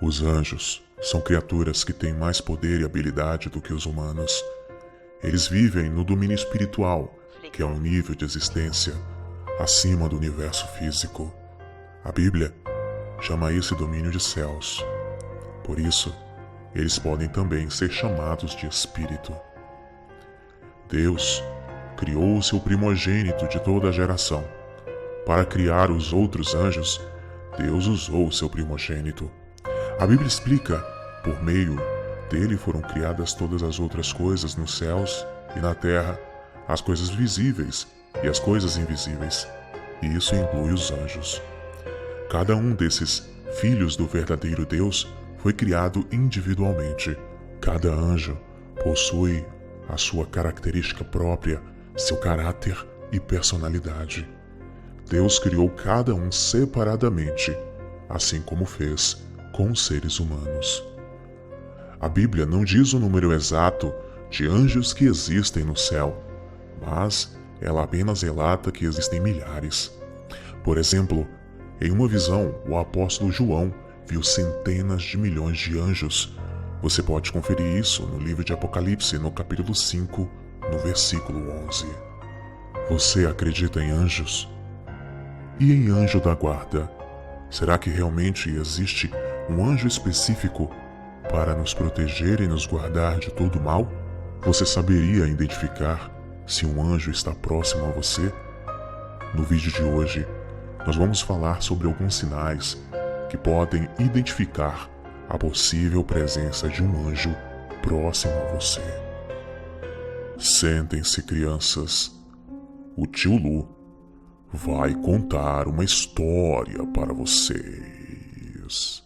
Os anjos são criaturas que têm mais poder e habilidade do que os humanos. Eles vivem no domínio espiritual, que é um nível de existência acima do universo físico. A Bíblia chama esse domínio de céus. Por isso, eles podem também ser chamados de espírito. Deus criou o seu primogênito de toda a geração. Para criar os outros anjos, Deus usou o seu primogênito. A Bíblia explica, por meio dele foram criadas todas as outras coisas nos céus e na terra, as coisas visíveis e as coisas invisíveis, e isso inclui os anjos. Cada um desses filhos do verdadeiro Deus foi criado individualmente. Cada anjo possui a sua característica própria, seu caráter e personalidade. Deus criou cada um separadamente, assim como fez com os seres humanos. A Bíblia não diz o número exato de anjos que existem no céu, mas ela apenas relata que existem milhares. Por exemplo, em uma visão, o apóstolo João viu centenas de milhões de anjos. Você pode conferir isso no livro de Apocalipse, no capítulo 5, no versículo 11. Você acredita em anjos? E em anjo da guarda? Será que realmente existe um anjo específico para nos proteger e nos guardar de todo mal? Você saberia identificar se um anjo está próximo a você? No vídeo de hoje, nós vamos falar sobre alguns sinais que podem identificar a possível presença de um anjo próximo a você. Sentem-se, crianças. O tio Lu vai contar uma história para vocês.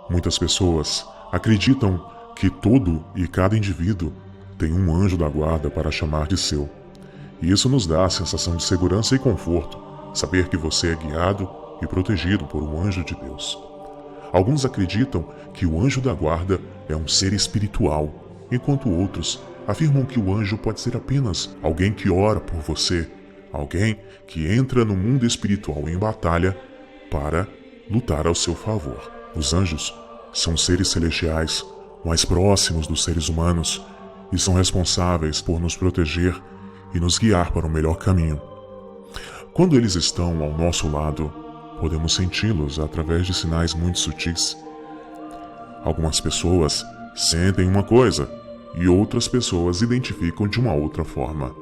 Muitas pessoas acreditam que todo e cada indivíduo tem um anjo da guarda para chamar de seu. E isso nos dá a sensação de segurança e conforto, saber que você é guiado e protegido por um anjo de Deus. Alguns acreditam que o anjo da guarda é um ser espiritual, enquanto outros afirmam que o anjo pode ser apenas alguém que ora por você, alguém que entra no mundo espiritual em batalha para lutar ao seu favor. Os anjos são seres celestiais, mais próximos dos seres humanos, e são responsáveis por nos proteger e nos guiar para o melhor caminho. Quando eles estão ao nosso lado, podemos senti-los através de sinais muito sutis. Algumas pessoas sentem uma coisa e outras pessoas identificam de uma outra forma.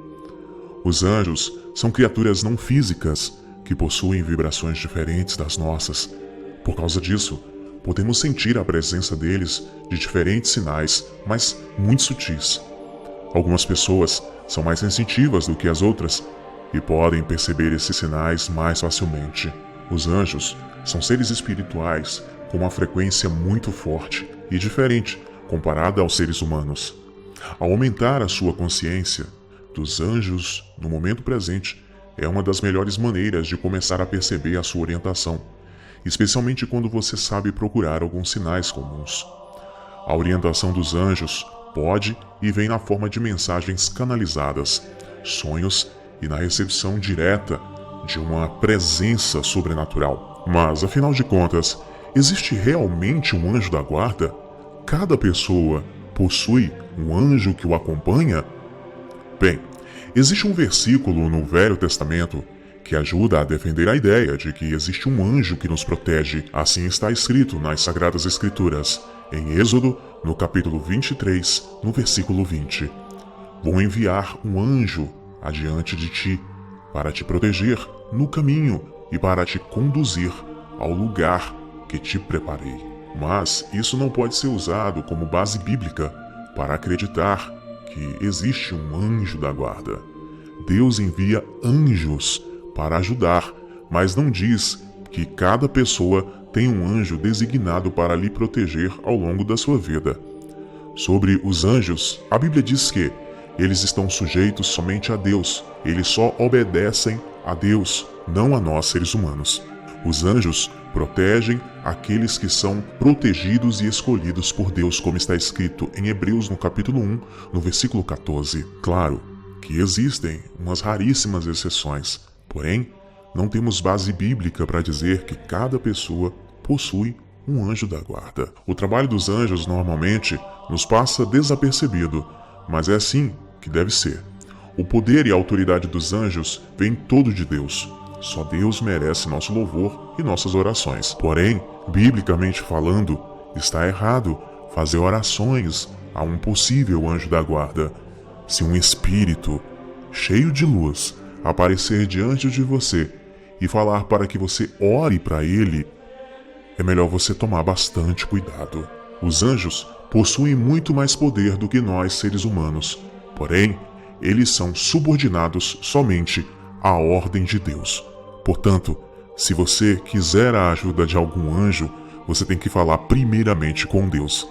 Os anjos são criaturas não físicas que possuem vibrações diferentes das nossas. Por causa disso, podemos sentir a presença deles de diferentes sinais, mas muito sutis. Algumas pessoas são mais sensitivas do que as outras e podem perceber esses sinais mais facilmente. Os anjos são seres espirituais com uma frequência muito forte e diferente comparada aos seres humanos. Ao aumentar a sua consciência dos anjos no momento presente, é uma das melhores maneiras de começar a perceber a sua orientação, especialmente quando você sabe procurar alguns sinais comuns. A orientação dos anjos pode e vem na forma de mensagens canalizadas, sonhos e na recepção direta de uma presença sobrenatural. Mas, afinal de contas, existe realmente um anjo da guarda? Cada pessoa possui um anjo que o acompanha? Bem, existe um versículo no Velho Testamento que ajuda a defender a ideia de que existe um anjo que nos protege. Assim está escrito nas Sagradas Escrituras, em Êxodo, no capítulo 23, no versículo 20. Vou enviar um anjo adiante de ti, para te proteger no caminho e para te conduzir ao lugar que te preparei. Mas isso não pode ser usado como base bíblica para acreditar que existe um anjo da guarda. Deus envia anjos para ajudar, mas não diz que cada pessoa tem um anjo designado para lhe proteger ao longo da sua vida. Sobre os anjos, a Bíblia diz que eles estão sujeitos somente a Deus. Eles só obedecem a Deus, não a nós, seres humanos. Os anjos protegem aqueles que são protegidos e escolhidos por Deus, como está escrito em Hebreus, no capítulo 1, no versículo 14. Claro que existem umas raríssimas exceções, porém, não temos base bíblica para dizer que cada pessoa possui um anjo da guarda. O trabalho dos anjos normalmente nos passa desapercebido, mas é assim que deve ser. O poder e a autoridade dos anjos vem todo de Deus. Só Deus merece nosso louvor e nossas orações. Porém, biblicamente falando, está errado fazer orações a um possível anjo da guarda. Se um espírito cheio de luz aparecer diante de você e falar para que você ore para ele, é melhor você tomar bastante cuidado. Os anjos possuem muito mais poder do que nós, seres humanos. Porém, eles são subordinados somente à ordem de Deus. Portanto, se você quiser a ajuda de algum anjo, você tem que falar primeiramente com Deus.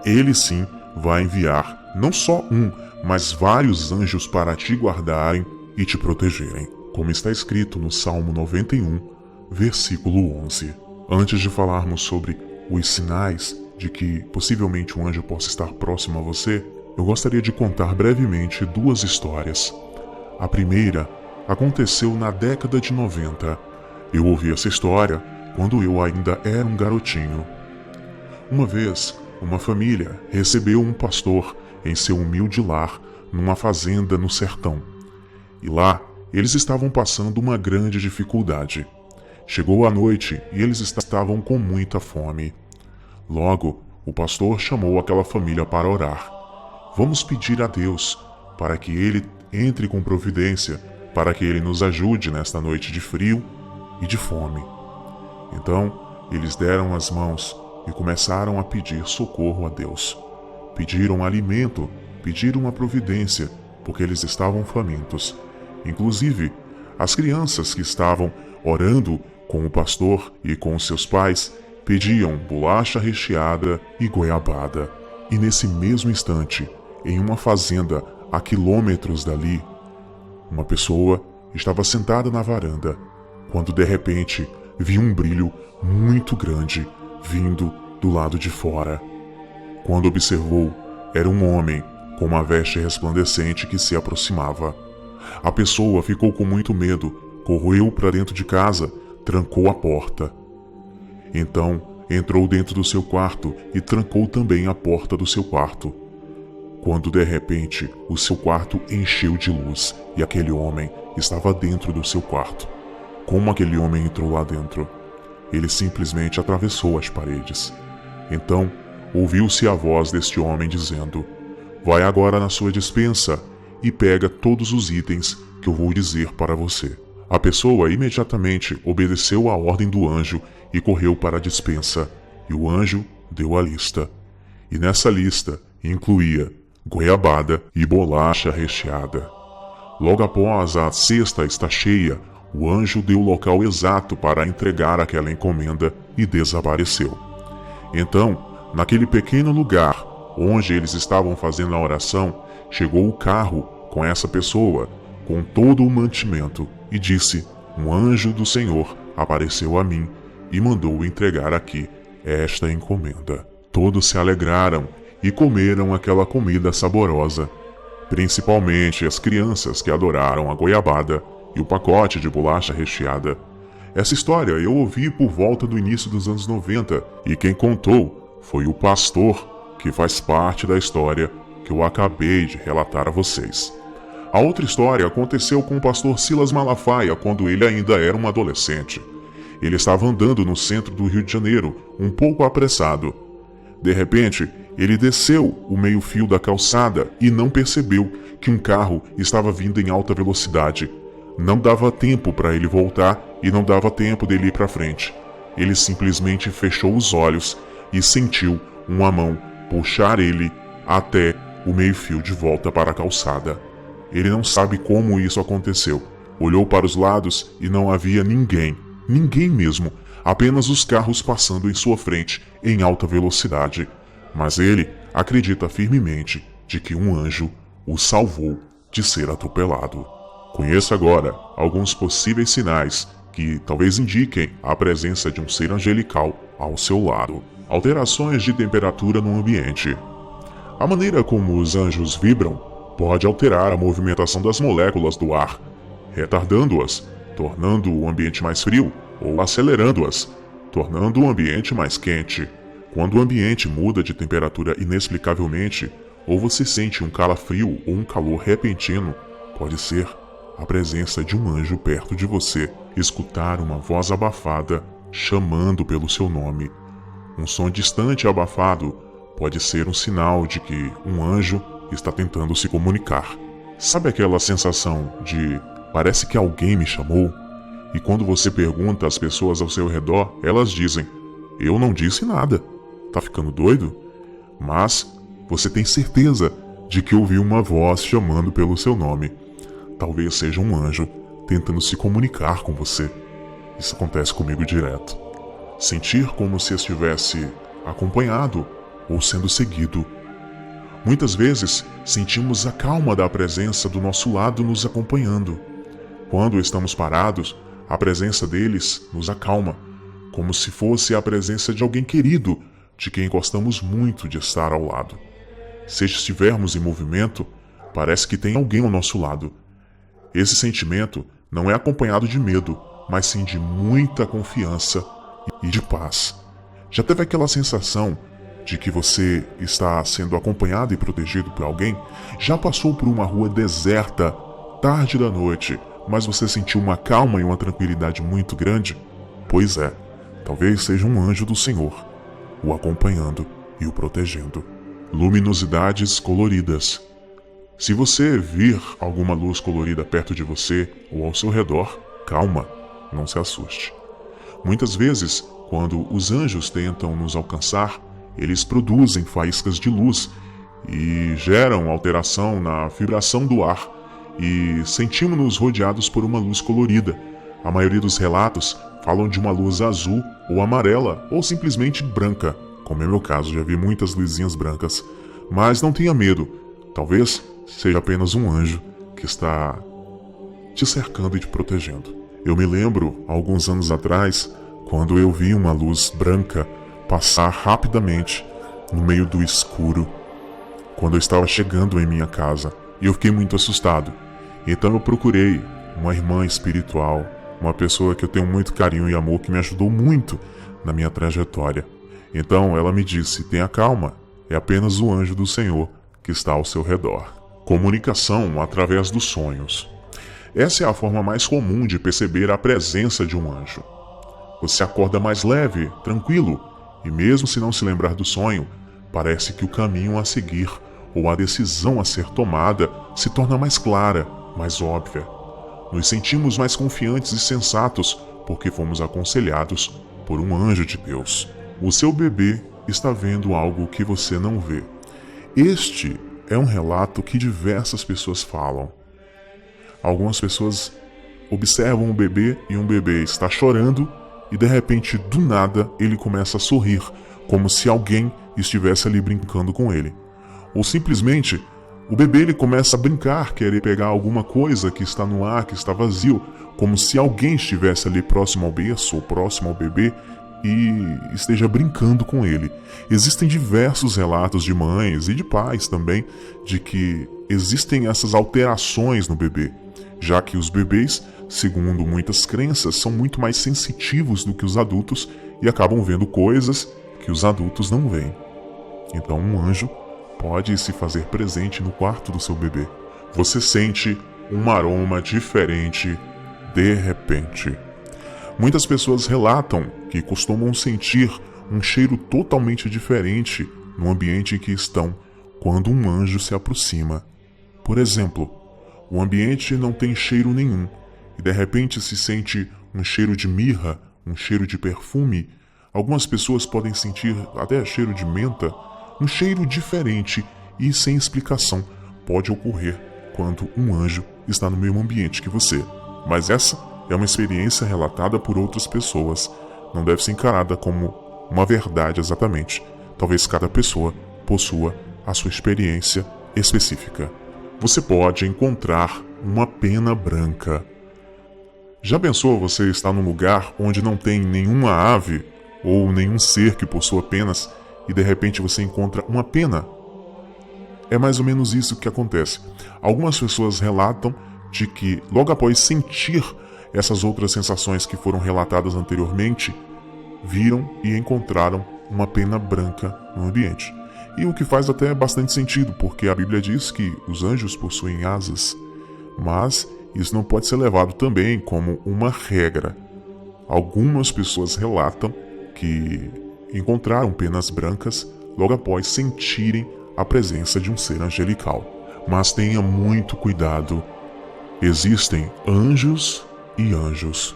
Ele sim vai enviar não só um, mas vários anjos para te guardarem e te protegerem, como está escrito no Salmo 91, versículo 11. Antes de falarmos sobre os sinais de que possivelmente um anjo possa estar próximo a você, eu gostaria de contar brevemente duas histórias. A primeira aconteceu na década de 90. Eu ouvi essa história quando eu ainda era um garotinho. Uma vez, uma família recebeu um pastor em seu humilde lar numa fazenda no sertão. E lá, eles estavam passando uma grande dificuldade. Chegou a noite e eles estavam com muita fome. Logo, o pastor chamou aquela família para orar. Vamos pedir a Deus para que Ele entre com providência, para que Ele nos ajude nesta noite de frio e de fome. Então, eles deram as mãos e começaram a pedir socorro a Deus. Pediram alimento, pediram a providência, porque eles estavam famintos. Inclusive, as crianças que estavam orando com o pastor e com os seus pais pediam bolacha recheada e goiabada. E nesse mesmo instante, em uma fazenda a quilômetros dali, uma pessoa estava sentada na varanda, quando de repente viu um brilho muito grande vindo do lado de fora. Quando observou, era um homem com uma veste resplandecente que se aproximava. A pessoa ficou com muito medo, correu para dentro de casa, trancou a porta. Então, entrou dentro do seu quarto e trancou também a porta do seu quarto. Quando de repente o seu quarto encheu de luz e aquele homem estava dentro do seu quarto. Como aquele homem entrou lá dentro? Ele simplesmente atravessou as paredes. Então, ouviu-se a voz deste homem dizendo: "Vai agora na sua despensa e pega todos os itens que eu vou dizer para você." A pessoa imediatamente obedeceu à ordem do anjo e correu para a despensa, e o anjo deu a lista. E nessa lista incluía goiabada e bolacha recheada. Logo após a cesta estar cheia, o anjo deu o local exato para entregar aquela encomenda e desapareceu. Então, naquele pequeno lugar onde eles estavam fazendo a oração, chegou o carro com essa pessoa, com todo o mantimento, e disse: "Um anjo do Senhor apareceu a mim e mandou entregar aqui esta encomenda." Todos se alegraram e comeram aquela comida saborosa, principalmente as crianças que adoraram a goiabada e o pacote de bolacha recheada. Essa história eu ouvi por volta do início dos anos 90 e quem contou foi o pastor, que faz parte da história que eu acabei de relatar a vocês. A outra história aconteceu com o pastor Silas Malafaia quando ele ainda era um adolescente. Ele estava andando no centro do Rio de Janeiro, um pouco apressado. De repente, ele desceu o meio-fio da calçada e não percebeu que um carro estava vindo em alta velocidade. Não dava tempo para ele voltar e não dava tempo dele ir para frente. Ele simplesmente fechou os olhos e sentiu uma mão puxar ele até o meio-fio de volta para a calçada. Ele não sabe como isso aconteceu. Olhou para os lados e não havia ninguém. Ninguém mesmo. Apenas os carros passando em sua frente em alta velocidade. Mas ele acredita firmemente de que um anjo o salvou de ser atropelado. Conheça agora alguns possíveis sinais que talvez indiquem a presença de um ser angelical ao seu lado. Alterações de temperatura no ambiente. A maneira como os anjos vibram pode alterar a movimentação das moléculas do ar, retardando-as, tornando o ambiente mais frio, ou acelerando-as, tornando o ambiente mais quente. Quando o ambiente muda de temperatura inexplicavelmente, ou você sente um calafrio ou um calor repentino, pode ser a presença de um anjo perto de você. Escutar uma voz abafada chamando pelo seu nome. Um som distante e abafado pode ser um sinal de que um anjo está tentando se comunicar. Sabe aquela sensação de parece que alguém me chamou? E quando você pergunta às pessoas ao seu redor, elas dizem: eu não disse nada. Tá ficando doido? Mas você tem certeza de que ouviu uma voz chamando pelo seu nome. Talvez seja um anjo tentando se comunicar com você. Isso acontece comigo direto. Sentir como se estivesse acompanhado ou sendo seguido. Muitas vezes sentimos a calma da presença do nosso lado nos acompanhando. Quando estamos parados, a presença deles nos acalma, como se fosse a presença de alguém querido, de quem gostamos muito de estar ao lado. Se estivermos em movimento, parece que tem alguém ao nosso lado. Esse sentimento não é acompanhado de medo, mas sim de muita confiança e de paz. Já teve aquela sensação de que você está sendo acompanhado e protegido por alguém? Já passou por uma rua deserta, tarde da noite, mas você sentiu uma calma e uma tranquilidade muito grande? Pois é, talvez seja um anjo do Senhor, o acompanhando e o protegendo. Luminosidades coloridas. Se você vir alguma luz colorida perto de você ou ao seu redor, calma, não se assuste. Muitas vezes, quando os anjos tentam nos alcançar, eles produzem faíscas de luz e geram alteração na vibração do ar e sentimos-nos rodeados por uma luz colorida. A maioria dos relatos falam de uma luz azul ou amarela ou simplesmente branca, como é meu caso, já vi muitas luzinhas brancas. Mas não tenha medo, talvez seja apenas um anjo que está te cercando e te protegendo. Eu me lembro, alguns anos atrás, quando eu vi uma luz branca passar rapidamente no meio do escuro, quando eu estava chegando em minha casa, e eu fiquei muito assustado. Então eu procurei uma irmã espiritual, uma pessoa que eu tenho muito carinho e amor, que me ajudou muito na minha trajetória. Então ela me disse: tenha calma, é apenas o anjo do Senhor que está ao seu redor. Comunicação através dos sonhos. Essa é a forma mais comum de perceber a presença de um anjo. Você acorda mais leve, tranquilo, e mesmo se não se lembrar do sonho, parece que o caminho a seguir ou a decisão a ser tomada se torna mais clara, mais óbvia. Nos sentimos mais confiantes e sensatos porque fomos aconselhados por um anjo de Deus. O seu bebê está vendo algo que você não vê. Este é um relato que diversas pessoas falam. Algumas pessoas observam um bebê e um bebê está chorando e de repente, do nada, ele começa a sorrir, como se alguém estivesse ali brincando com ele. Ou simplesmente, o bebê ele começa a brincar, querer pegar alguma coisa que está no ar, que está vazio, como se alguém estivesse ali próximo ao berço ou próximo ao bebê e esteja brincando com ele. Existem diversos relatos de mães e de pais também de que existem essas alterações no bebê, já que os bebês, segundo muitas crenças, são muito mais sensitivos do que os adultos e acabam vendo coisas que os adultos não veem. Então um anjo pode se fazer presente no quarto do seu bebê. Você sente um aroma diferente de repente. Muitas pessoas relatam que costumam sentir um cheiro totalmente diferente no ambiente em que estão quando um anjo se aproxima. Por exemplo, o ambiente não tem cheiro nenhum e de repente se sente um cheiro de mirra, um cheiro de perfume. Algumas pessoas podem sentir até cheiro de menta, um cheiro diferente e sem explicação pode ocorrer quando um anjo está no mesmo ambiente que você. Mas essa é uma experiência relatada por outras pessoas, não deve ser encarada como uma verdade exatamente. Talvez cada pessoa possua a sua experiência específica. Você pode encontrar uma pena branca. Já pensou você estar num lugar onde não tem nenhuma ave ou nenhum ser que possua penas e de repente você encontra uma pena? É mais ou menos isso que acontece. Algumas pessoas relatam de que logo após sentir essas outras sensações que foram relatadas anteriormente, viram e encontraram uma pena branca no ambiente. E o que faz até bastante sentido, porque a Bíblia diz que os anjos possuem asas, mas isso não pode ser levado também como uma regra. Algumas pessoas relatam que encontraram penas brancas logo após sentirem a presença de um ser angelical. Mas tenha muito cuidado. Existem anjos e anjos.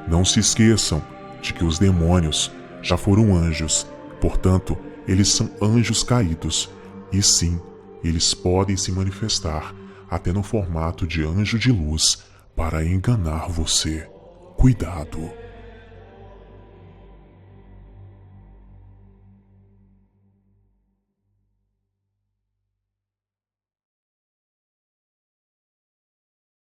Não se esqueçam de que os demônios já foram anjos, portanto, eles são anjos caídos. E sim, eles podem se manifestar até no formato de anjo de luz para enganar você. Cuidado!